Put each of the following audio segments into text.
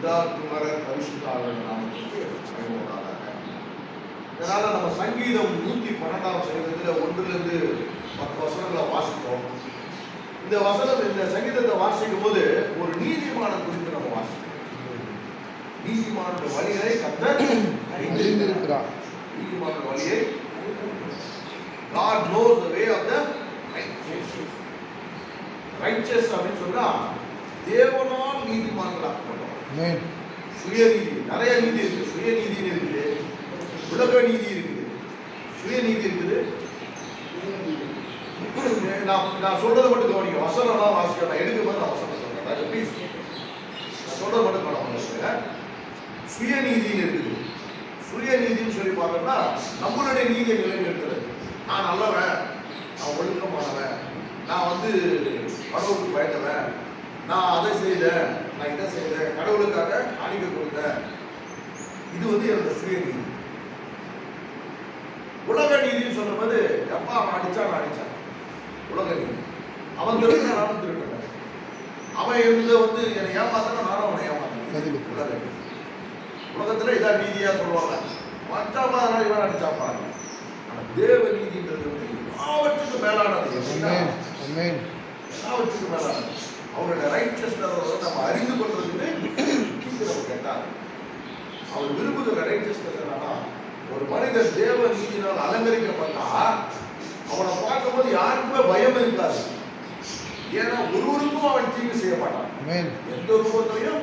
பிதா குமாரர் பரிசுத்த ஆவியின் நாமத்துக்கு மகிமை உண்டாதாக. இதனால நம்ம சங்கீதம் 112 சங்கீதத்துல 1-10 வசனங்களை வாசித்தோம். இந்த சங்கீதத்தை வாசிக்கும் போது ஒரு நீதிமான குறித்து நம்ம வாசிக்கிறோம். நீதிமான வழியை கர்த்தர் அறிந்திருக்கிறார். நீதிமான வழியை God knows the way of the righteous. Righteous அப்படின்னு சொன்னா தேவனால் நீதிமான்களாக்கப்பட்டோம். ஆமென். சுயநீதி, நிறைய நீதி இருக்கு. சுயநீதி இருக்குது, உலக நீதி இருக்குது, சுயநீதி இருக்குது. நான் சொல்றதை மட்டும் கவனிங்க. வசனம்லாம் வாசிக்க நான் எடுக்கும்போது நான் வசனம் சொல்றேன். ப்ளீஸ் நான் சொல்றதை மட்டும் கவனிங்க. சுயநீதின்னு இருக்குது. சுயநீதின்னு சொல்லி பார்த்தோம்னா நம்மளுடைய நீதியை நிலைநிறுத்துறது. நான் நல்லவன், நான் ஒழுக்கமானவன், நான் கடவுளுக்கு பயந்தவன், நான் அதை செய்தேன், நான் இதை செய்தேன், கடவுளுக்காக காணிக்கை கொடுத்தேன். இது என்னோட சுயநீதி. உலக நீதினு சொல்லும்போது எப்பா அவன் அடிச்சான் நான் அடிச்சான், உலக நீதி. அவன் திருடுனா நானும் திருடுனேன், அவன் என்னை ஏமாத்தனா நானும் அவனை ஏமாத்தேன். உலக நீதி. உலகத்துல இதான் நீதியா சொல்லுவாங்க. மற்றவா இவன் அடிச்சாப்பா. ஆனா தேவ நீதின்றது எல்லாவற்றுக்கும் மேலானது. எல்லாவற்றுக்கும் மேலானது. அவருடைய ரைட்சஸ்னஸ் நம்ம அறிந்து கொள்றதுக்கு நம்ம கேட்டாங்க. அவர் விரும்புகிற ரைட்சஸ்னஸ் என்னன்னா, ஒரு மனிதன் தேவ நீதினால் அலங்கரிக்கப்பட்டா அவனை பார்க்கும்போது யாருக்குமே பயம் இருக்காது. ஏன்னா ஒருவருக்கும் அவன் தீங்கு செய்ய மாட்டான். எந்த ரூபத்திலையும்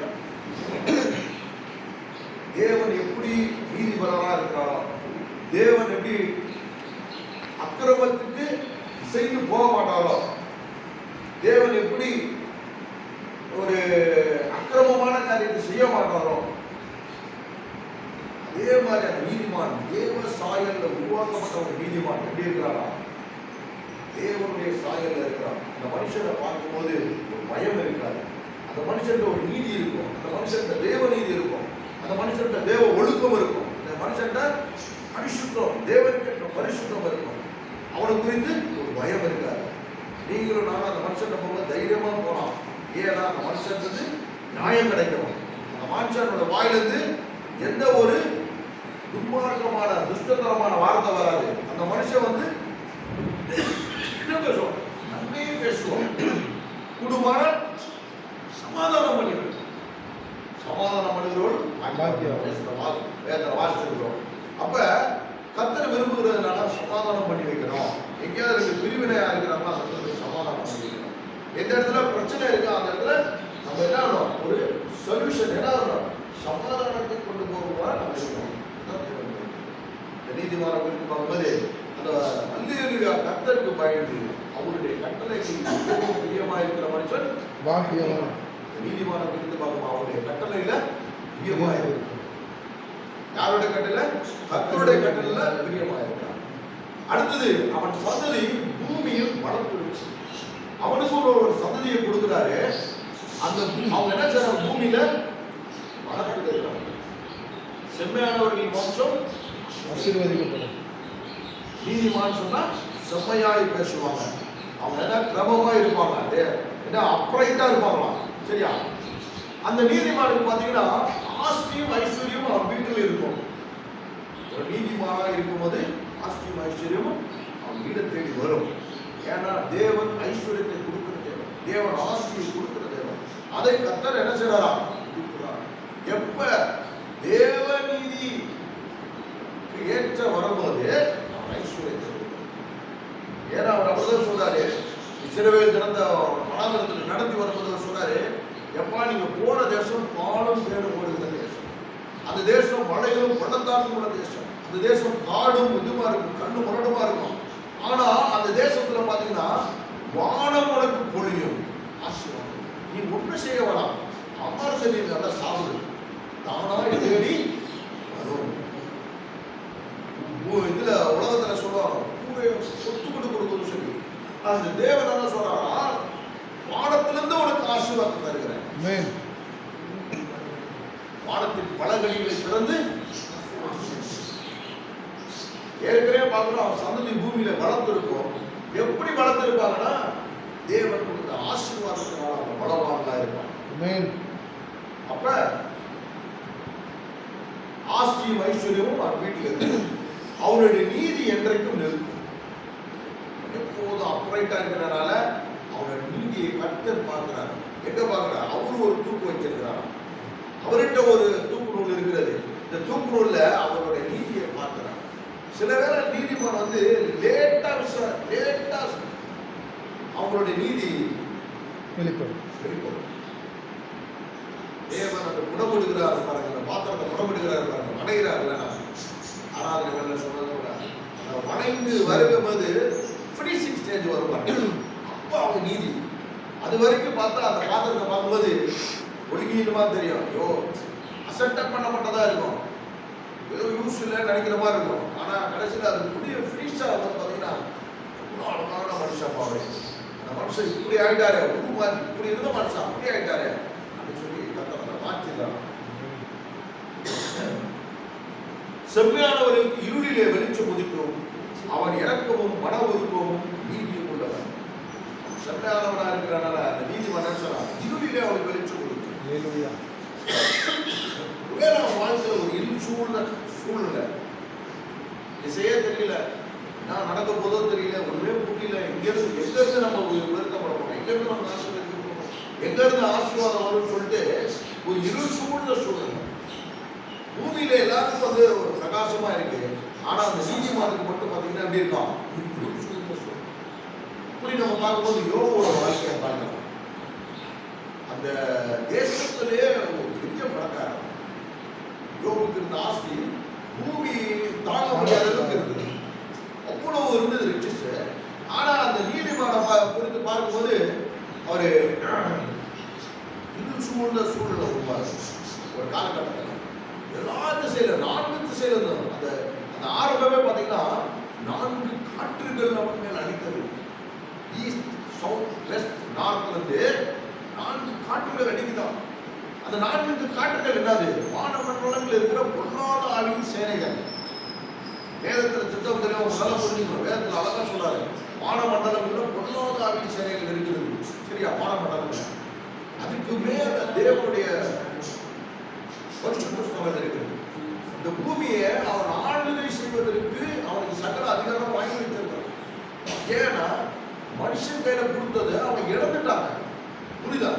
தேவன் எப்படி நீதிபரனா இருக்கிறாரோ, தேவன் எப்படி அக்கிரமத்துக்கு செய்து போக மாட்டாரோ, தேவன் எப்படி ஒரு அக்கிரமமான காரியத்தை செய்ய மாட்டாரோ, அதே மாதிரி அந்த நீதிமான் தேவ சாயல்ல உருவாக்கப்பட்ட ஒரு நீதிமான் எப்படி இருக்கிறாரா, தேவனுடைய சாயல்ல இருக்கிறான். அந்த மனுஷனை பார்க்கும்போது ஒரு பயம் இருக்காது. அந்த மனுஷன் ஒரு நீதி இருக்கும். அந்த மனுஷன் தேவ நீதி இருக்கும். அந்த மனுஷன் தேவ ஒழுக்கம் இருக்கும். அந்த மனுஷன் பரிசுத்தம், தேவனுக்கு பரிசுத்தம் இருக்கும். அவனை குறித்து ஒரு பயம் இருக்காது. நீங்களும் நானும் அந்த மனுஷன் போக தைரியமா போலாம். ஏன்னா அந்த மனுஷனுக்கு நியாயம் கிடைக்கும். அந்த மனுஷனோட வாயிலிருந்து எந்த ஒரு துன்மார்க்கமான துஷ்டத்தரமான வார்த்தை வராது. அந்த மனுஷன் என்ன பேசுவோம், நன்மையே பேசுவோம். குடும்பமான சமாதானம் பண்ணிடுவோம். சமாதானம் பண்ணுகிறோம் வாசிச்சிருக்கிறோம். அப்ப கர்த்தர் விரும்புகிறதுனால சமாதானம் பண்ணி வைக்கணும். எங்கேயாவது ரெண்டு பிரிவினையா இருக்கிறாங்களா அந்த சமாதானம் பண்ணி வைக்கணும். எந்த இடத்துல பிரச்சனை இருக்கா அந்த இடத்துல நம்ம என்ன ஆகணும், ஒரு சொல்யூஷன் என்ன ஆகணும், சமாதானத்தை கொண்டு போகிறோம்னா நம்ம இருக்கணும். நீதிமான குறித்து பார்க்கும்போது அந்த அல்லேலூயா கர்த்தருக்கு பயந்து அவருடைய கட்டளைக்கு பிரியமா இருக்கிற மனுஷன் பாக்கியவான். நீதிமான குறித்து பார்க்கும்போது அவருடைய கட்டளையில பிரியமா இருக்கு. யாருடைய கட்டளை? கர்த்தருடைய கட்டளையில பிரியமா இருக்கிறான். அடுத்தது அவன் சந்ததி பூமியில் வளர்ந்துருச்சு. அவனுக்கு ஒரு சந்ததியை கொடுக்கிறாரு. அந்த அவங்க என்ன செய்யறாங்க, பூமியில வளர்த்து இருக்கிறாங்க. செம்மையானவர்கள் வம்சம் ஆசீர்வதிக்கப்படும். நீதிமான் சொன்னா செம்மையாய் பேசுவாங்க. அவங்க என்ன கிரமமா இருப்பாங்க, என்ன அப்ரைட்டா இருப்பாங்களாம். சரியா? அந்த நீதிமானுக்கு பாத்தீங்கன்னா ஆஸ்தியும் ஐஸ்வர்யமும் அவன் வீட்டில் இருக்கும். ஒரு நீதிமானா இருக்கும்போது ஆஸ்தியும் ஐஸ்வர்யமும் அவன் வீடை தேடி வரும். ஏன்னா தேவன் ஐஸ்வர்யத்தை கொடுக்கிற தேவன், தேவன் ஆஸ்தியை கொடுக்கிற தேவன். அதை கர்த்தர் என்ன செய்யறாரா, எப்ப தேவ நீதி ஏற்ற வரும்போது அவன் ஐஸ்வர்யத்தை கொடுக்கிறார். ஏன்னா அவர் அப்படிதான் சொல்றாரு. இஸ்ரவேல் ஜனத்தை வனாந்தரத்தில் நடத்தி வரும்போது சொல்றாரு, எப்பா நீங்க போன தேசம் பாலும் தேடும் போடுகிற தேசம், அந்த தேசம் மழைகளும் பள்ளத்தாக்கும் உள்ள தேசம், அந்த தேசம் காடும் இதுமா இருக்கும், கண்ணு முரடுமா இருக்கும். ஆனா அந்த தேசத்துல பாத்தீங்கன்னா வானம் உனக்கு பொழியும், ஆசீர்வாதம். நீ ஒண்ணு செய்ய வேணாம், அமர்ந்து நீ நல்லா சாப்பிடு, தானா தேடி வரும். இதுல உலகத்துல சொல்லுவாங்க பூவை சொத்து கொடுக்கணும்னு சொல்லி. அந்த தேவன் என்ன சொல்றாரா, வானத்திலிருந்து உனக்கு ஆசீர்வாதம் தருகிறேன். வானத்தின் பலகணிகளை திறந்து ஏற்கனவே பார்க்கணும். அவன் சந்ததி பூமியில வளர்த்திருக்கும். எப்படி வளர்த்திருப்பாங்கன்னா தேவன் கொடுத்த ஆசீர்வாதத்தினால அவன் பலவான்களா இருப்பான். அப்ப ஆஸ்தியும் ஐஸ்வர்யமும் அவன் வீட்டில் இருக்கு. அவனுடைய நீதி என்றைக்கும் நிற்கும். எப்போதும் அப்ரைட்டா இருக்கிறனால அவனுடைய நீதியை கர்த்தர் பார்க்கிறார். எங்க பார்க்கிறார்? அவரு ஒரு தூக்கு வச்சிருக்கிறார். அவர்கிட்ட ஒரு தூக்கு நூல் இருக்கிறது. இந்த தூக்கு நூல்ல அவருடைய நீதியை பார்க்கிறார். சில வேளை நீதிமான் வந்து லேட்டா அவங்களுடைய நீதி வெளிப்படும். தேவன் அந்த குணப்படுகிறார் பாருங்க, அந்த பாத்திரத்தை குணப்படுகிறார் பாருங்க, வணைகிறார் இல்லைன்னா ஆராதனை வேலை சொன்னது கூட வணைந்து வரும்போது ஃபினிஷிங் ஸ்டேஜ் வரும் பாருங்க, அப்போ அவங்க நீதி. அது வரைக்கும் பார்த்தா அந்த பாத்திரத்தை பார்க்கும்போது ஒழுங்கிடுமா தெரியும், ஐயோ அசெப்ட் பண்ணப்பட்டதா இருக்கும், ஏதோ யூஸ் இல்லைன்னு நினைக்கிற மாதிரி இருக்கும். ஆனால் கடைசியில் அது புதிய ஃபினிஷாக வந்து பார்த்தீங்கன்னா எவ்வளோ அழகான மனுஷன் பாரு, அந்த மனுஷன் இப்படி ஆகிட்டாரு, இப்படி இருந்த மனுஷன் அப்படி ஆகிட்டாரு அப்படின்னு சொல்லி கர்த்தரை மாற்றிடலாம். செம்மையானவருக்கு இருளிலே வெளிச்சம் உதிக்கும், அவன் இரக்கமும் மன உருக்கமும் நீதியும் உள்ளவன். செம்மையானவனாக இருக்கிறனால அந்த நீதி மனுஷன் இருளிலே அவனுக்கு வெளிச்சம் கொடுக்கும். அவன் வாழ்க்கையில் ஒரு இருள் சூழ்நிலை செய்ய தெரியல, நான் நடக்க போதோ தெரியல, ஒண்ணுமே புரியல, எங்கிருந்து நம்ம வருத்தப்பட போறோம், எங்கிருந்து நம்ம நாசம் இருக்க போறோம், எங்க இருந்து ஆசீர்வாதம் வரும்னு சொல்லிட்டு ஒரு இருள் சூழ்நிலை. பூமியில எல்லாருக்கும் வந்து ஒரு பிரகாசமா இருக்கு, ஆனா அந்த நீதிமானுக்கு மட்டும் பாத்தீங்கன்னா எப்படி இருக்கும்? இப்படி நம்ம பார்க்கும்போது யோகோட வாழ்க்கையை பார்க்கலாம். அந்த தேசத்திலே ஒரு பெரிய பணக்காரன், யோகுக்கு இருந்த ஆஸ்தி பூமி தாங்க முடியாத அளவுக்கு இருந்தது, அவ்வளவு இருந்தது ரிச்சஸ். ஆனா அந்த நீதிமான குறித்து பார்க்கும்போது அவரு இருள் சூழ்ந்த சூழ்நிலை உருவாரு. ஒரு காலகட்டத்தில் எல்லா திசையில 4 திசையில இருந்தோம். அந்த அந்த ஆரம்பமே பார்த்தீங்கன்னா 4 காற்றுகள் நம்ம மேல் அடித்தது. ஈஸ்ட், சவுத், வெஸ்ட், நார்த்ல இருந்து 4 காற்றுகள் அடிக்குதான். அந்த 4 காற்றுகள் என்னது? வானமண்டலத்தில் இருக்கிற பொல்லாத ஆவியின் சேனைகள். வேதத்தில் திட்டம் தெரியும், நல்லா புரிஞ்சுக்கணும். வேதத்தில் அழகா சொல்றாரு, வானமண்டலத்தில் பொல்லாத ஆவியின் சேனைகள் இருக்கிறது. சரியா? வானமண்டலத்தில் அதுக்கு மேல தேவனுடைய பரிசுத்தம் இருக்கிறது. இந்த பூமியை அவன் ஆளுகை செய்வதற்கு அவனுக்கு சகல அதிகாரம் வாங்கி வைத்திருக்கிறான். ஏன்னா மனுஷன் கையில கொடுத்தது அவன் இழந்துட்டாங்க. புரியுதா?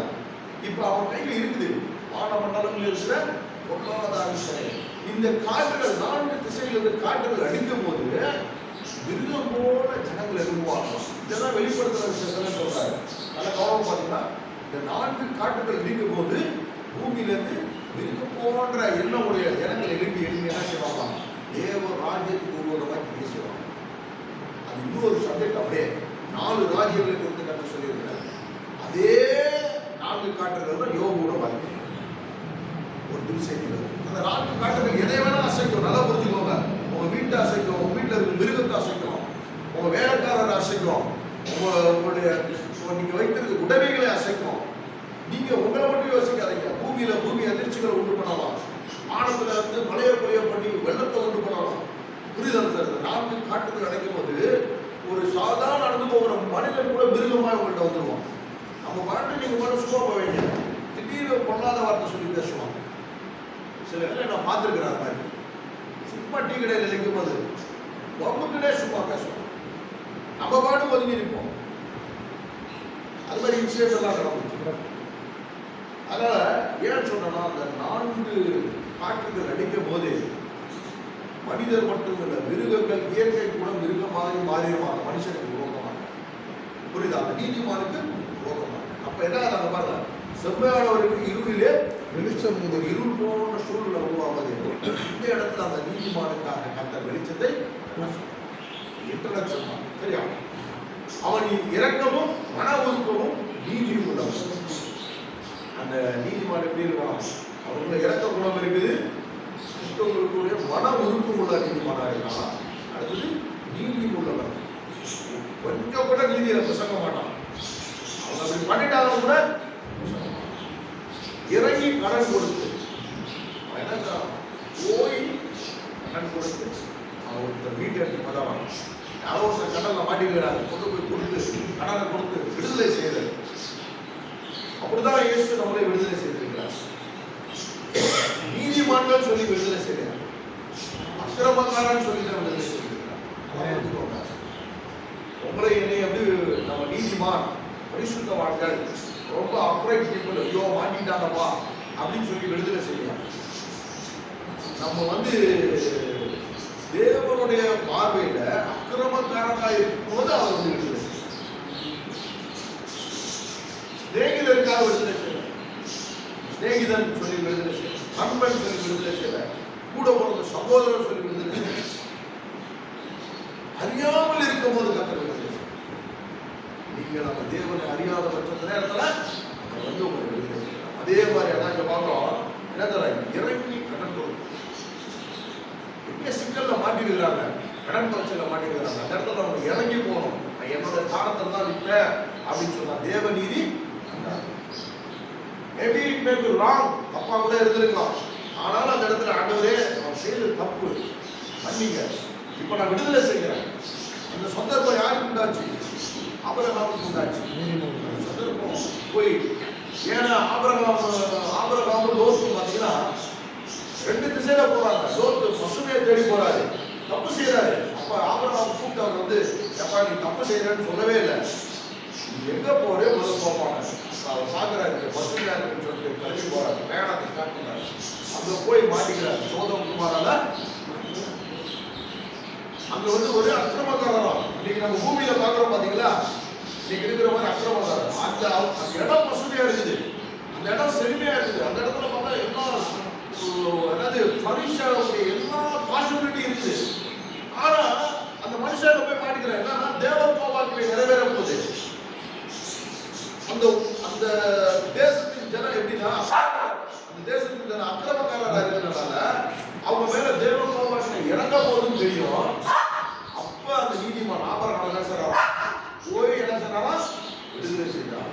இப்ப அவன் கையில இருக்குது வானமண்டலத்தில் இருக்கிற பொருளாதார சேனை. இந்த காற்றுகள் 4 திசையிலிருந்து காற்றுகள் அடிக்கும் போது மிருகம் போல ஜனங்கள் எழுப்புவாங்க. இதெல்லாம் வெளிப்படுத்துற விஷயத்தான் சொல்றாரு. நல்ல கவனம் பார்த்தீங்கன்னா, இந்த 4 காற்றுகள் அடிக்கும் போது பூமியிலிருந்து மிருகம் போன்ற எண்ணமுடைய ஜனங்கள் எழுப்பி என்ன செய்வாங்க? தேவ ராஜ்யத்துக்கு உருவமாக பேசுவாங்க. அது இன்னொரு சப்ஜெக்ட். அப்படியே 4 ராஜ்யங்களை கொடுத்து கற்று சொல்லியிருக்கிறார். அதே 4 காற்றுகள் யோகோட வாழ்க்கை ஒரு திசைகள். அந்த 4 காற்றுகள் எதை வேணா அசைக்கும். நல்லா புரிஞ்சுக்கோங்க. உங்க வீட்டை அசைக்கும், உங்க வீட்டில் இருக்க மிருகத்தை அசைக்கும், உங்க வேலைக்காரரை அசைக்கும், உங்களுடைய நீங்க வைத்திருக்க உடைமைகளை அசைக்கும். நீங்க உங்களை மட்டும் யோசிக்காதீங்க. பூமி அதிர்ச்சிகளை உண்டு பண்ணலாம், வானத்துல இருந்து மழையை பொழிய பண்ணி வெள்ளத்தை உண்டு பண்ணலாம். புரிதல் சார்? 4 காற்றுகள் அடைக்கும் போது ஒரு சாதாரண நடந்து போகிற மனிதன் கூட மிருகமாக உங்கள்கிட்ட வந்துடுவான். நம்ம பாட்டு நீங்க மட்டும் சும்மா போவீங்க, திடீர்னு பொல்லாத வார்த்தை சொல்லி பேசுவான். சில பேர் நான் பார்த்துருக்கிறேன் மாதிரி, சும்மா டீ கடையில் நிற்கும் போது ஒன்றுக்குனே சும்மா பேசுவோம், நம்ம பாட்டு ஒதுங்கி நிற்போம். அது மாதிரி இன்சிடென்ட் எல்லாம் நடந்துச்சு. அதனால ஏன் சொன்னா, அந்த 4 காற்றுகள் அடிக்கும் போது மனிதர் மட்டுமல்ல, மிருகங்கள், இயற்கை கூட மிருகமாக மாறிடுவாங்க, மனுஷனுக்கு விரோதமாக. புரியுதா? அந்த நீதிமானுக்கு விரோதமாக. அப்ப என்ன நாங்க பாருங்க, செம்மையானவருக்கு இருளிலே வெளிச்சம், இருள் போன்ற சூழ்நிலை உருவாவது. இந்த இடத்துல அந்த நீதிமானுக்காக கர்த்தர் வெளிச்சத்தை இன்ட்ரடக்ஷன் தான். சரியா? அவன் இரக்கமும் மன உருக்கமும் நீதியும் உள்ளவன். அந்த நீதிமான் எப்படி இருக்கலாம்? அவங்களுக்கு இரக்க குணம் இருக்குது, கிறிஸ்தவர்களுடைய மன உருக்கம் உள்ள நீதிமானாக இருக்கலாம். அடுத்தது நீதி உள்ளவன். கொஞ்சம் கூட நீதியில பிரசங்க மாட்டான். அவங்க அப்படி பண்ணிட்டாங்க கூட இறங்கி கடன் கொடுத்து போய் கடன் கொடுத்து அவன் வீட்டை எடுத்து பண்ணுவான். யாரோ ஒரு கடல்ல மாட்டிக்கிறாங்க, கொண்டு போய் கொடுத்து கடனை கொடுத்து விடுதலை செய்தது. அப்படிதான் இயேசு நம்மளை விடுதலை செய்திருக்கிறார். நீதிமான்கள் சொல்லி விடுதலை செய்கிறார். என்னை எப்படி நம்ம நீதிமான் பரிசுத்தவான்கள் ரொம்ப அப்ரைட் பீப்புள் ஐயோ மாட்டிட்டாங்கப்பா அப்படின்னு சொல்லி விடுதலை செய்யலாம். நம்ம தேவனுடைய பார்வையில அக்கிரமக்காரனா இருக்கும்போது அவர் விடுதலை சிநேகிதருக்காக விடுதலை செய்யல, சிநேகிதன் சொல்லி விடுதலை செய்யல, நண்பன் சொல்லி விடுதலை செய்யல, கூட பிறந்த சகோதரர் சொல்லி விடுதலை செய்யல, அறியாமல் இருக்கும் போது கத்தர் விடுதலை. நீங்க நம்ம தேவனை அறியாத பட்ச நேரத்துல உங்களுக்கு விடுதலை செய்யலாம். அதே மாதிரி அதான் இங்க பாக்குறோம், என்ன தர இறங்கி கடன் கொடுக்கும். எங்க சிக்கல்ல மாட்டிருக்கிறாங்க, கடன் பிரச்சனைல மாட்டிருக்கிறாங்க, அந்த இடத்துல அவங்க இறங்கி போகணும். நான் என்னோட காலத்துல தான் நிற்பேன் அப்படின்னு சொன்னா தேவநீதி. Maybe it may be wrong, தப்பா கூட இருந்திருக்கலாம். ஆனாலும் அந்த இடத்துல ஆண்டவரே நான் செய்தது தப்பு, மன்னிங்க, இப்ப நான் விடுதலை செய்கிறேன். அந்த சந்தர்ப்பம் யாருக்கு உண்டாச்சு? ஆபிரகாமுக்கு உண்டாச்சு. சந்தர்ப்பம் போய் ஏன்னா ஆபிரகாமும் லோத்தும் பார்த்தீங்கன்னா ரெண்டு திசையில போறாங்க. லோத்து பசுமையை தேடி போறாரு, தப்பு செய்யறாரு. அப்ப ஆபிரகாம் கூப்பிட்டு அவர் எப்பா நீ தப்பு செய்யறேன்னு சொல்லவே இல்லை, எங்க போறே முதல் போப்பாங்க. அவர் பாக்குறாரு பசுமையா இருக்குன்னு சொல்லிட்டு கிளம்பி போறாரு, பிரயாணத்தை ஸ்டார்ட் பண்றாரு. அங்க போய் மாட்டிக்கிறாரு சோதம் குமாரால. அங்க ஒரு அக்கிரமக்காரரும் இன்னைக்கு நம்ம பூமியில பாக்குறோம் பாத்தீங்களா, இன்னைக்கு இருக்கிற மாதிரி அக்கிரமக்காரர். அந்த இடம் பசுமையா இருக்குது, அந்த இடம் செழுமையா இருக்குது. அந்த இடத்துல பார்த்தா எல்லா பாசிபிலிட்டி இருக்குது. ஆனா அந்த மனுஷன் போய் மாட்டிக்கிறார். என்னன்னா தேவ கோபாக்களை நிறைவேற போகுது. அந்த தேசத்தின் ஜனம் எப்படின்னா, அந்த தேசத்தின் ஜனம் அக்கிரமக்காரராக இருக்கிறதுனால அவங்க மேல தேவ கோபாக்களை இறங்க போதுன்னு தெரியும். அப்ப அந்த நீதிமான் ஆபிரகாம் என்ன செய்றான், போய் என்ன செய்றானா விடுதலை செய்றான்.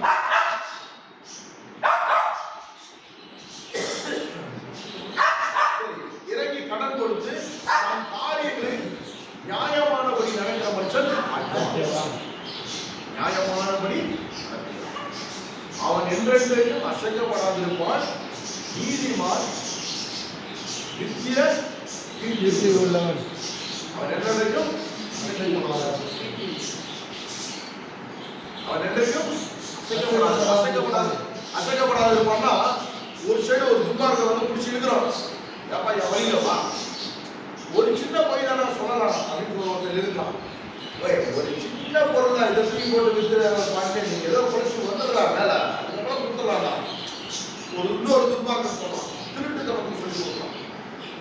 இறங்கி கடன் கொடுத்து தன் காரியங்களை நியாயமானபடி நடக்கிற மனுஷன் நியாயமானபடி அவன் என்றென்றைக்கும் அசைக்கப்படாதிருப்பான். நீதிமான் நித்திய கீர்த்தி உள்ளவன். அவன் என்றென்றைக்கும் அசைக்கப்படாதிருப்பான்னா, ஒரு சைடு ஒரு துன்மார்க்கர் பிடிச்சி இருக்கிறோம், ஏப்பா என் வழியிலப்பா ஒரு சின்ன பையன் தான் சொல்லலாம் அப்படின்னு ஒருத்தர் இருக்கலாம். ஒரு சின்ன பொருள் தான், இதை தூக்கி போட்டு வித்து நீங்க ஏதோ படிச்சு வந்துடலாம் மேல, அதுக்கப்புறம் கொடுத்துடலாம். இன்னொரு துன்மார்க்கர் சொல்லலாம், திருட்டு தனக்கு சொல்லி கொடுக்கலாம்.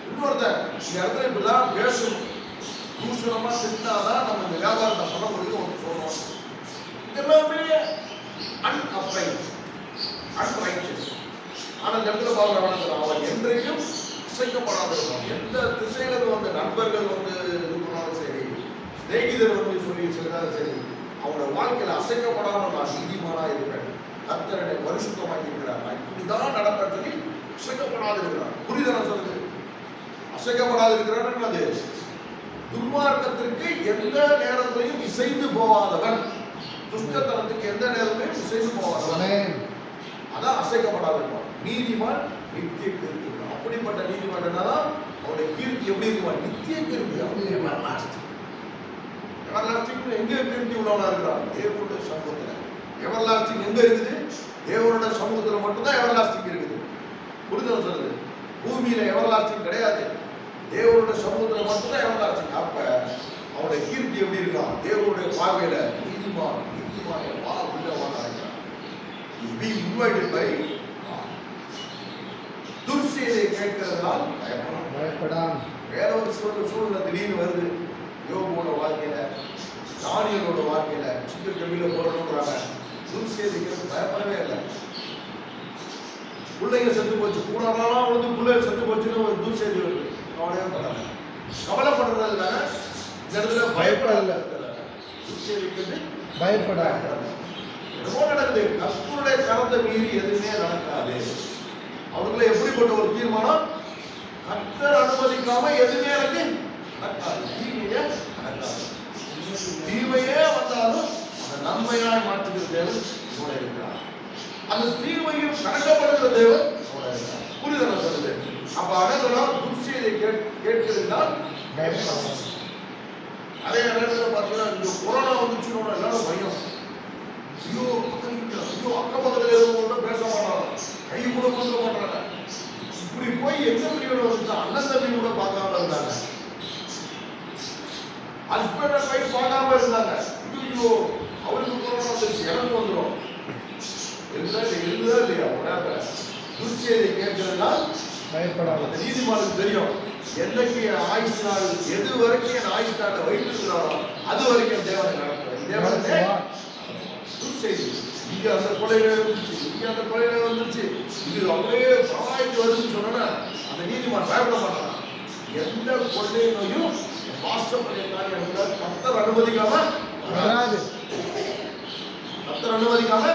இன்னொருத்தர் இந்த இடத்துல இப்படிதான் பேசணும், தூஷணமா திட்டாதான் நம்ம இந்த வியாபாரத்தை பண்ண முடியும் ஒன்று சொல்றோம். எல்லாமே அன்ரைச்சஸ். ஆனா இந்த இடத்துல பாக்குறவன் அவன் என்றைக்கும் அசைக்கப்படாதிருப்பான். எந்த திசையில வந்த நண்பர்கள் இது பண்ணாலும் சரி, சிநேகிதர் சொல்லி சொன்னாலும் சரி, அவனோட வாழ்க்கையில அசைக்கப்படாம நான் நீதிமானா இருப்பேன், கர்த்தரை பரிசுத்தமாக்கி இருக்கிறார், நான் இப்படிதான் நடப்பேன் சொல்லி அசைக்கப்படாது இருக்கிறான். புரிதல சொல்லுது, அசைக்கப்படாது இருக்கிறான். அது துன்மார்க்கத்திற்கு எந்த நேரத்திலையும் இசைந்து போவாதவன், துஷ்டத்தனத்துக்கு எந்த நேரத்திலையும் இசைந்து போவாதவன், அதான் அசைக்கப்படாது இருப்பான். நீதிமான் நித்திய கீர்த்தி. அப்படிப்பட்ட நீதிமான் என்னதான் அவருடைய கீர்த்தி எப்படி இருக்குவான்? நித்திய கீர்த்தி. எவர்லாஸ்டிங் எங்க கீர்த்தி உள்ளவனா இருக்கிறான்? தேவனுடைய சமூகத்துல. எவர்லாஸ்டிங் எங்க இருக்குது? தேவனுடைய சமூகத்துல மட்டும்தான் எவர்லாஸ்டிங் இருக்குது. புரிதல் சொல்லுது, பூமியில எவர்லாஸ்டிங் கிடையாது, தேவனுடைய சமூகத்துல மட்டும்தான் எவர்லாஸ்டிங். அப்ப அவனுடைய கீர்த்தி எப்படி இருக்கான்? தேவனுடைய பார்வையில நீதிமான் வா உள்ளவனா இருக்கிறான். Be invited by துர்செய்தியை கேட்கிறதுனால் பயப்படான். வேற ஒரு சூழ்நிலை திடீர்னு வருது. யோபுவோட வாழ்க்கையில, தானியலோட வாழ்க்கையில சின்ன கவியில போறோம்ன்றாங்க. துர்செய்திக்கு பயப்படவே இல்லை. பிள்ளைங்க செத்து போச்சு, கூடாதான் பிள்ளைங்க செத்து போச்சுன்னு ஒரு துர்செய்தி வருது, கவலையே படாது. கவலைப்படுறது தானே இந்த இடத்துல பயப்படல. துர்செய்திக்கு பயப்படாது. என்னமோ நடக்குது, கர்த்தருடைய கரத்தை மீறி எதுவுமே நடக்காது. அவர்களை எப்படிப்பட்ட ஒரு தீர்மானம்? கர்த்தர் அனுமதிக்காம எதுவுமே எனக்கு நடக்காது, தீமையே நடக்காது. தீமையே வந்தாலும் அந்த நன்மையாய் மாற்றுகிற தேவன் கூட இருக்கிறார். அந்த தீமையும் கடக்கப்படுகிற தேவன் கூட இருக்கிறார். புரிதல் சொல்லுது. அப்ப அடங்கலாம் துர்செய்தியை கேட்கிறதுனால் பயப்படாது. அதே நேரத்தில் பார்த்தீங்கன்னா இந்த கொரோனா வந்துச்சுன்னு எல்லாரும் பயம். ஐயோ ஐயோ அக்கம் பக்கத்தில் இருக்கிறவங்க பேச மாட்டாங்க, கை கூட கொடுக்க மாட்டாங்க. இப்படி போய் எங்க பிரியோட வந்து அண்ணன் தம்பி கூட பார்க்காம இருந்தாங்க, ஹஸ்பண்ட் அண்ட் ஒய்ஃப் பார்க்காம இருந்தாங்க. ஐயோ அவருக்கு கொரோனா வந்துருச்சு எனக்கு வந்துடும் இருந்ததா இல்லையா? உடனே துர்ச்செய்தி கேட்கறதுனால் பயப்படாத. நீதிமானுக்கு தெரியும் என்னைக்கு ஆயுஷ் நாள் எது வரைக்கும் என் ஆயுஷ் நாளை வைத்திருக்கிறாரோ அது வரைக்கும் தேவனை நடத்துறேன். துர்ச்செய்தி இங்க அந்த கொலையில வந்துருச்சு, இங்க அந்த கொலையில வந்துருச்சு, இது அப்படியே சமாளித்து வருதுன்னு சொன்னா அந்த நீதிமான் பயப்பட மாட்டான். எந்த கொள்ளை நோயும் வாசம் பண்ணியிருக்காங்க எனக்கு கர்த்தர் அனுமதிக்காம வராது. கர்த்தர் அனுமதிக்காம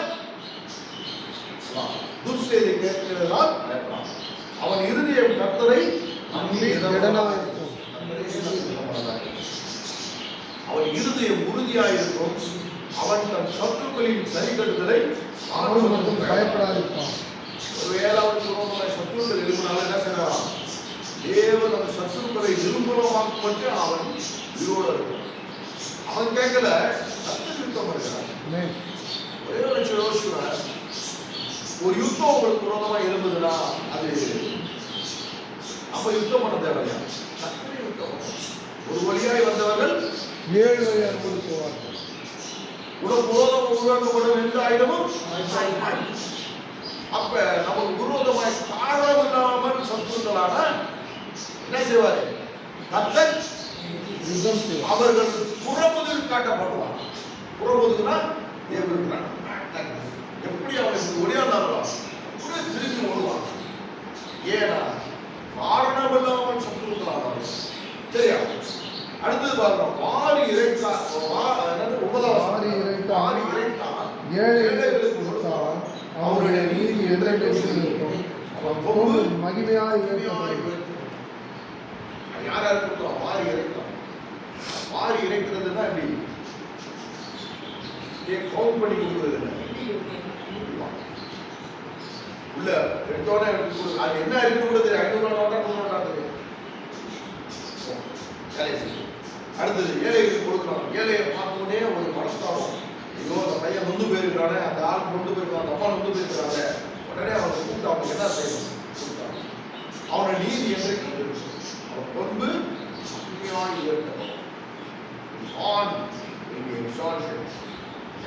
துர்ச்செய்தி கேட்கிறதால் பயப்படான். அவன் இருதயம் கர்த்தரை அவன் இருதயம் உறுதியாயிருக்கும். அவன் தன் சத்துருக்களின் சரிகட்டுதலை பயப்படாதிருப்பான். ஒருவேளை அவனுக்கு சத்துருக்கள் இருப்பதால என்ன செய்யலாம்? தேவன் அந்த சத்துருக்களை நிர்மூலமாக்கும் மட்டும் அவன் உயிரோடு இருக்கான். அவன் கேட்கல, கர்த்தர் யுத்தம் இருக்கிறான். ஒரே ஒரு நிமிஷம் யோசிச்சுறான். ஒரு யுத்தம் உங்களுக்கு விரோதமா இருந்ததுன்னா அது அப்ப யுத்தம் பண்ண தேவையா? கர்த்தரே யுத்தம் பண்ண. ஒரு வழியாய் வந்தவர்கள் 7 வழியாக போவார்கள். உனக்கு விரோதம் உருவாக்கப்படும் எந்த ஆயுதமும் அப்ப நமக்கு விரோதமாய் காரணம் இல்லாமல் சத்துருக்களான என்ன செய்வாரு? கர்த்தர் அவர்கள் புறமுதுகில் காட்டப்படுவார். புறமுதுகுனா எப்படி அவனுக்கு ஒடியாந்தாங்களோ அப்படியே திரும்பி வருவான். ஏன்னா காரணம் இல்லாமல் சத்துருக்களான. சரியா? அடுத்தது பாருங்க, வாரி இறைத்தான் ஏழைகளுக்கு கொடுத்தான், அவருடைய நீதி என்றைக்கும் இருக்கும். அவன் மகிமையாய் யார் யார் கொடுத்தான்? வாரி இறைத்தான். வாரி இறைக்கிறதுனா எப்படி? கவுண்ட் பண்ணி கொடுக்குறது உள்ள எடுத்தோட அது என்ன இருக்குன்னு கூட தெரியும். 500 நோட்டா 100 நோட்டா தெரியும். அடுத்தது ஏழைகளுக்கு கொடுக்கலாம். ஏழையை பார்த்தோன்னே ஒரு மனஸ்தாபம். ஐயோ அந்த பையன் நொந்து போயிருக்கிறானே, அந்த ஆள் நொந்து போயிருக்கான், அந்த அம்மா நொந்து போயிருக்கிறாங்க. உடனே அவனை கூப்பிட்டு அவங்க என்ன செய்யணும்? கொடுத்தாங்க. அவனை நீதி என்றைக்கு அவன் கொண்டு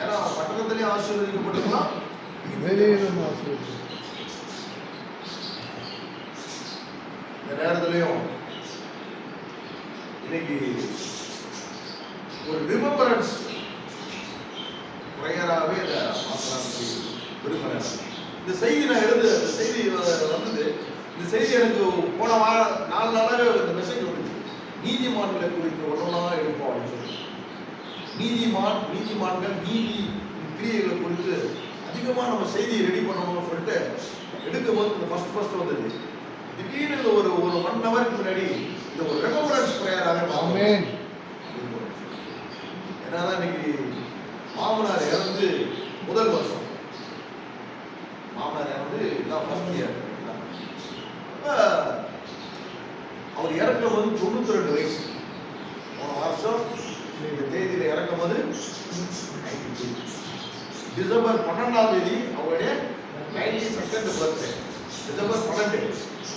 ஏன்னா அவன் பட்டணத்திலே ஆசீர்வதிக்கப்பட்டிருக்கலாம், வெளியிலும் ஆசீர்வதிக்கப்பட்டிருக்கலாம். இந்த நேரத்திலையும் இன்னைக்கு ஒரு ரிமெம்பரன்ஸ் பிரேயராகவே இதை மாற்றலாம்னு விரும்புகிறேன். இந்த செய்தி நான் எழுது செய்தி வந்தது. இந்த செய்தி எனக்கு போன வாரம் 4 நாளாகவே இந்த மெசேஜ் வந்துச்சு. நீதிமான்களை குறித்து ஒன்றா எடுப்போம் அப்படின்னு சொல்லி. நீதிமான்கள் நீதி கிரியைகளை குறித்து அதிகமாக நம்ம செய்தியை ரெடி பண்ணணும்னு சொல்லிட்டு எடுக்கும்போது இந்த ஃபர்ஸ்ட் வந்தது. திடீர்னு ஒரு 1 ஹவருக்கு முன்னாடி இந்த ஒரு ரெமம்பரன்ஸ் பிரேயராகவே என்னதான் இன்னைக்கு மாமனார் இறந்து முதல் வருஷம். மாமனார் இறந்து இதான் ஃபர்ஸ்ட் இயர். அவர் இறக்கும் போது 92 வயசு. போன வருஷம் இந்த தேதியில் இறக்கும் போது டிசம்பர் 12ஆம் தேதி அவருடைய 92nd பர்த்டே. டிசம்பர் 12.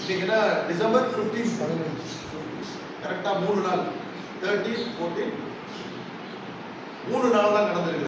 இன்னைக்கு என்ன? டிசம்பர் 15. கரெக்டா 3 நாள் 13, 14 3 நாள் தான் நடந்திருக்கு.